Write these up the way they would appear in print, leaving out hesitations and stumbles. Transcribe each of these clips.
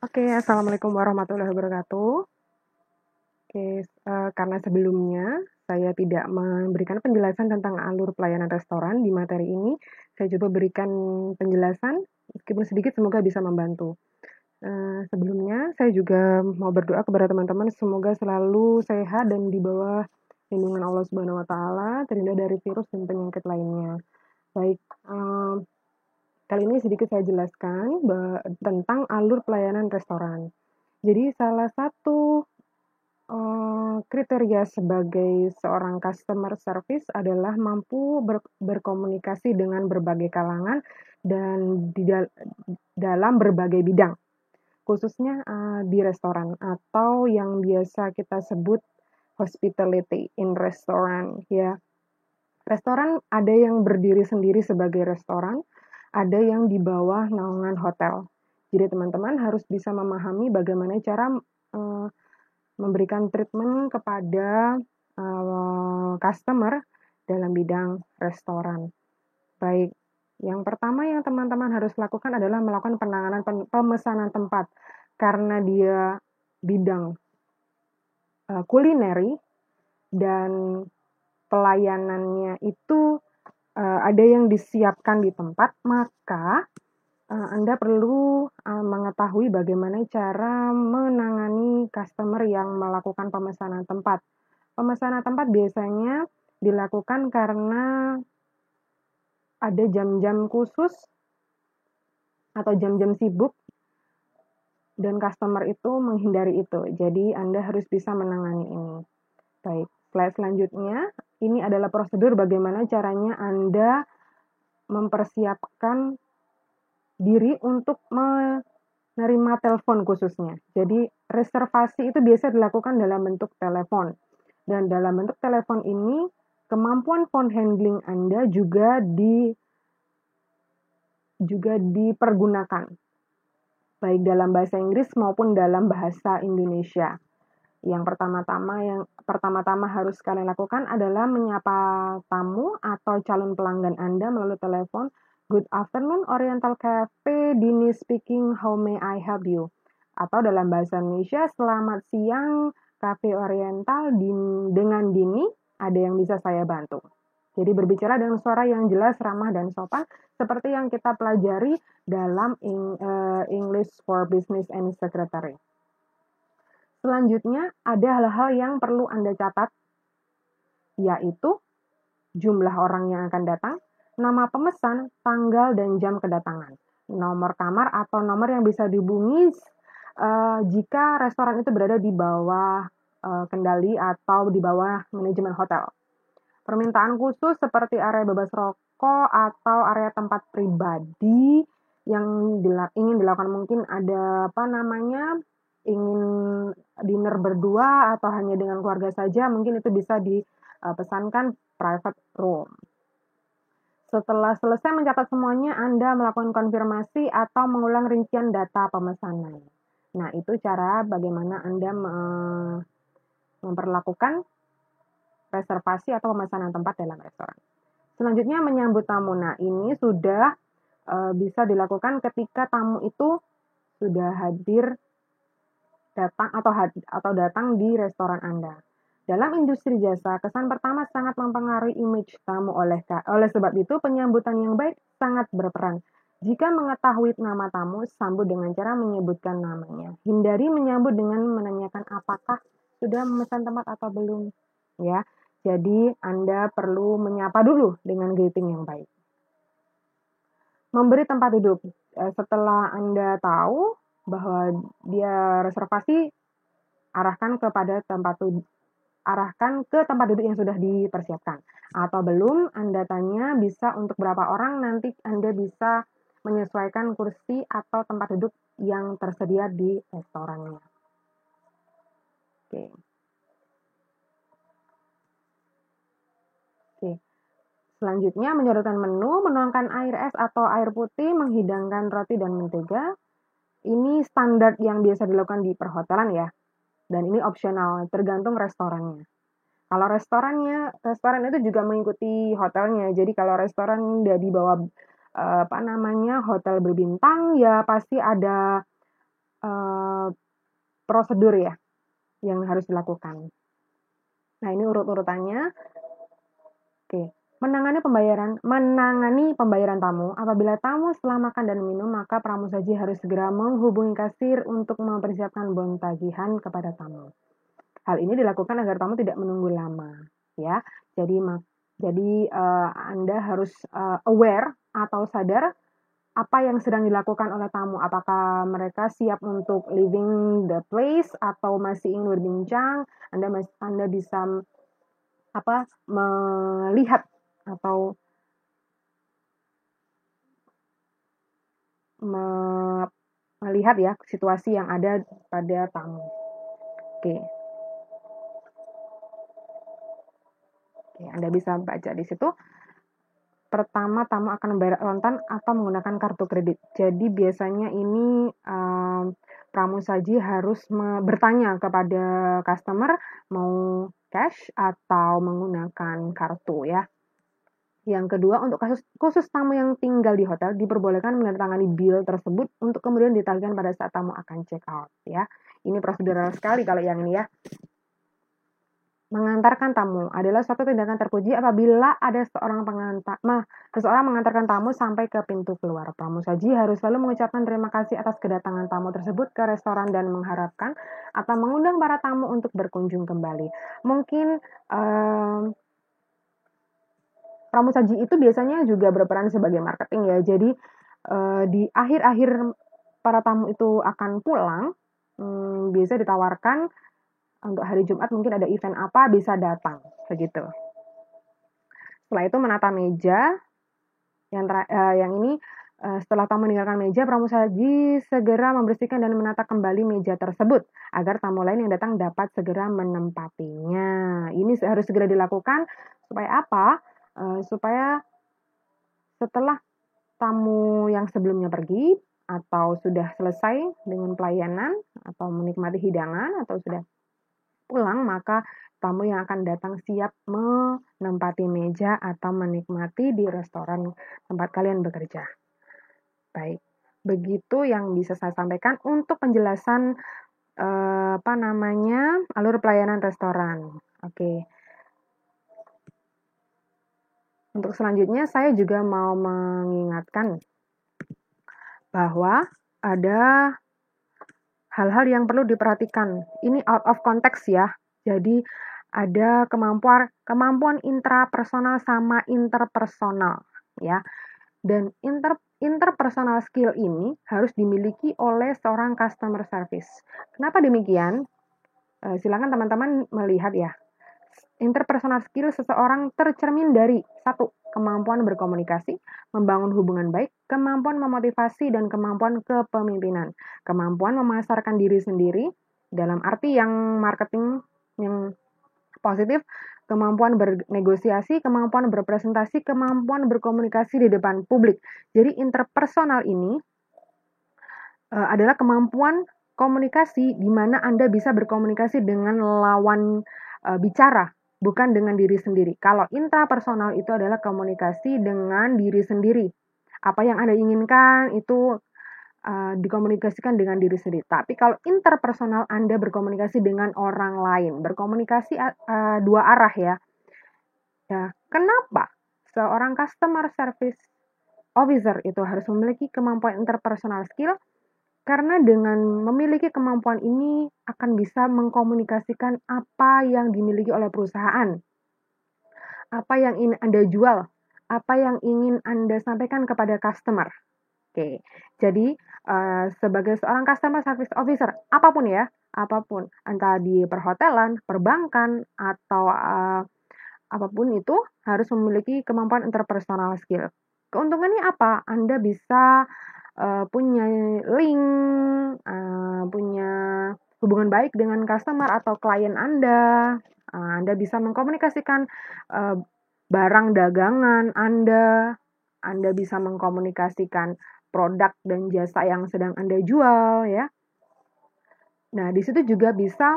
Oke, assalamualaikum warahmatullahi wabarakatuh. Oke, karena sebelumnya saya tidak memberikan penjelasan tentang alur pelayanan restoran di materi ini, saya coba berikan penjelasan, meskipun sedikit semoga bisa membantu. Sebelumnya saya juga mau berdoa kepada teman-teman semoga selalu sehat dan di bawah lindungan Allah Subhanahu wa taala, terhindar dari virus dan penyakit lainnya. Baik, kali ini sedikit saya jelaskan tentang alur pelayanan restoran. Jadi salah satu kriteria sebagai seorang customer service adalah mampu berkomunikasi dengan berbagai kalangan dan dalam berbagai bidang, khususnya, di restoran atau yang biasa kita sebut hospitality in restaurant ya. Restoran ada yang berdiri sendiri sebagai restoran, ada yang di bawah naungan hotel. Jadi teman-teman harus bisa memahami bagaimana cara, eee memberikan treatment kepada customer dalam bidang restoran. Baik, yang pertama yang teman-teman harus lakukan adalah melakukan penanganan pemesanan tempat. Karena dia bidang kulineri dan pelayanannya itu ada yang disiapkan di tempat, maka Anda perlu mengetahui bagaimana cara menangani customer yang melakukan pemesanan tempat. Pemesanan tempat biasanya dilakukan karena ada jam-jam khusus atau jam-jam sibuk dan customer itu menghindari itu. Jadi Anda harus bisa menangani ini. Baik, slide selanjutnya, ini adalah prosedur bagaimana caranya Anda mempersiapkan diri untuk menerima telepon khususnya. Jadi reservasi itu biasa dilakukan dalam bentuk telepon. Dan dalam bentuk telepon ini, kemampuan phone handling Anda juga dipergunakan, baik dalam bahasa Inggris maupun dalam bahasa Indonesia. Yang pertama-tama harus kalian lakukan adalah menyapa tamu atau calon pelanggan Anda melalui telepon. Good afternoon, Oriental Cafe, Dini speaking, how may I help you? Atau dalam bahasa Indonesia, selamat siang, Cafe Oriental, dengan Dini, ada yang bisa saya bantu. Jadi berbicara dengan suara yang jelas, ramah, dan sopan, seperti yang kita pelajari dalam English for Business and Secretary. Selanjutnya, ada hal-hal yang perlu Anda catat, yaitu jumlah orang yang akan datang, nama pemesan, tanggal dan jam kedatangan, nomor kamar atau nomor yang bisa dihubungi jika restoran itu berada di bawah kendali atau di bawah manajemen hotel. Permintaan khusus seperti area bebas rokok atau area tempat pribadi yang ingin dilakukan, mungkin ada ingin dinner berdua atau hanya dengan keluarga saja, mungkin itu bisa dipesankan private room. Setelah selesai mencatat semuanya, Anda melakukan konfirmasi atau mengulang rincian data pemesanan. Nah, itu cara bagaimana Anda memperlakukan reservasi atau pemesanan tempat dalam restoran. Selanjutnya menyambut tamu. Nah, ini sudah bisa dilakukan ketika tamu itu sudah datang di restoran Anda. Dalam industri jasa, kesan pertama sangat mempengaruhi image tamu. Oleh sebab itu, penyambutan yang baik sangat berperan. Jika mengetahui nama tamu, sambut dengan cara menyebutkan namanya. Hindari menyambut dengan menanyakan apakah sudah memesan tempat atau belum. Ya, jadi Anda perlu menyapa dulu dengan greeting yang baik. Memberi tempat duduk. Setelah Anda tahu bahwa dia reservasi, arahkan ke tempat duduk yang sudah dipersiapkan. Atau belum, Anda tanya bisa untuk berapa orang, nanti Anda bisa menyesuaikan kursi atau tempat duduk yang tersedia di restorannya. Oke. Selanjutnya, menyodorkan menu, menuangkan air es atau air putih, menghidangkan roti dan mentega. Ini standar yang biasa dilakukan di perhotelan ya. Dan ini opsional, tergantung restorannya. Kalau restoran itu juga mengikuti hotelnya. Jadi kalau restoran di bawah hotel berbintang, ya pasti ada prosedur ya yang harus dilakukan. Nah, ini urut-urutannya. Oke. Menangani pembayaran tamu. Apabila tamu setelah makan dan minum, maka pramusaji harus segera menghubungi kasir untuk mempersiapkan bon tagihan kepada tamu. Hal ini dilakukan agar tamu tidak menunggu lama, ya. Jadi Anda harus aware atau sadar apa yang sedang dilakukan oleh tamu. Apakah mereka siap untuk leaving the place atau masih ingin berbincang? Anda bisa melihat atau melihat ya situasi yang ada pada tamu. Oke. Anda bisa baca di situ. Pertama, tamu akan membayar kontan atau menggunakan kartu kredit. Jadi biasanya ini pramusaji harus bertanya kepada customer mau cash atau menggunakan kartu ya. Yang kedua, untuk khusus tamu yang tinggal di hotel, diperbolehkan menandatangani bill tersebut untuk kemudian ditagihkan pada saat tamu akan check out ya. Ini prosedural sekali kalau yang ini ya. Mengantarkan tamu adalah suatu tindakan terpuji apabila ada seseorang mengantarkan tamu sampai ke pintu keluar. Pramusaji harus selalu mengucapkan terima kasih atas kedatangan tamu tersebut ke restoran dan mengharapkan atau mengundang para tamu untuk berkunjung kembali. Mungkin pramusaji itu biasanya juga berperan sebagai marketing ya. Jadi di akhir-akhir para tamu itu akan pulang, biasa ditawarkan untuk hari Jumat mungkin ada event apa bisa datang begitu. Setelah itu menata meja. Yang ini setelah tamu meninggalkan meja, pramusaji segera membersihkan dan menata kembali meja tersebut agar tamu lain yang datang dapat segera menempatinya. Ini harus segera dilakukan supaya apa? Supaya setelah tamu yang sebelumnya pergi atau sudah selesai dengan pelayanan atau menikmati hidangan atau sudah pulang, maka tamu yang akan datang siap menempati meja atau menikmati di restoran tempat kalian bekerja. Baik, begitu yang bisa saya sampaikan untuk penjelasan alur pelayanan restoran. Oke. Untuk selanjutnya saya juga mau mengingatkan bahwa ada hal-hal yang perlu diperhatikan. Ini out of context ya. Jadi ada kemampuan intrapersonal sama interpersonal ya. Dan interpersonal skill ini harus dimiliki oleh seorang customer service. Kenapa demikian? Silakan teman-teman melihat ya. Interpersonal skill seseorang tercermin dari 1. Kemampuan berkomunikasi, membangun hubungan baik, kemampuan memotivasi, dan kemampuan kepemimpinan. Kemampuan memasarkan diri sendiri, dalam arti yang marketing yang positif, kemampuan bernegosiasi, kemampuan berpresentasi, kemampuan berkomunikasi di depan publik. Jadi interpersonal ini adalah kemampuan komunikasi di mana Anda bisa berkomunikasi dengan lawan bicara, bukan dengan diri sendiri. Kalau intrapersonal itu adalah komunikasi dengan diri sendiri. Apa yang Anda inginkan itu dikomunikasikan dengan diri sendiri. Tapi kalau interpersonal Anda berkomunikasi dengan orang lain, berkomunikasi dua arah ya. Ya, kenapa seorang customer service officer itu harus memiliki kemampuan interpersonal skill? Karena dengan memiliki kemampuan ini akan bisa mengkomunikasikan apa yang dimiliki oleh perusahaan, apa yang ingin Anda jual, apa yang ingin Anda sampaikan kepada customer. Oke, jadi sebagai seorang customer service officer, apapun ya, apapun, entah di perhotelan, perbankan, atau apapun itu harus memiliki kemampuan interpersonal skill. Keuntungannya apa? Anda bisa punya link, punya hubungan baik dengan customer atau klien Anda. Anda bisa mengkomunikasikan barang dagangan Anda bisa mengkomunikasikan produk dan jasa yang sedang Anda jual ya. Nah, di situ juga bisa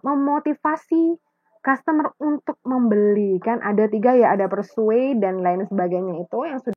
memotivasi customer untuk membeli. Kan ada 3 ya, ada persuade dan lain sebagainya itu yang sudah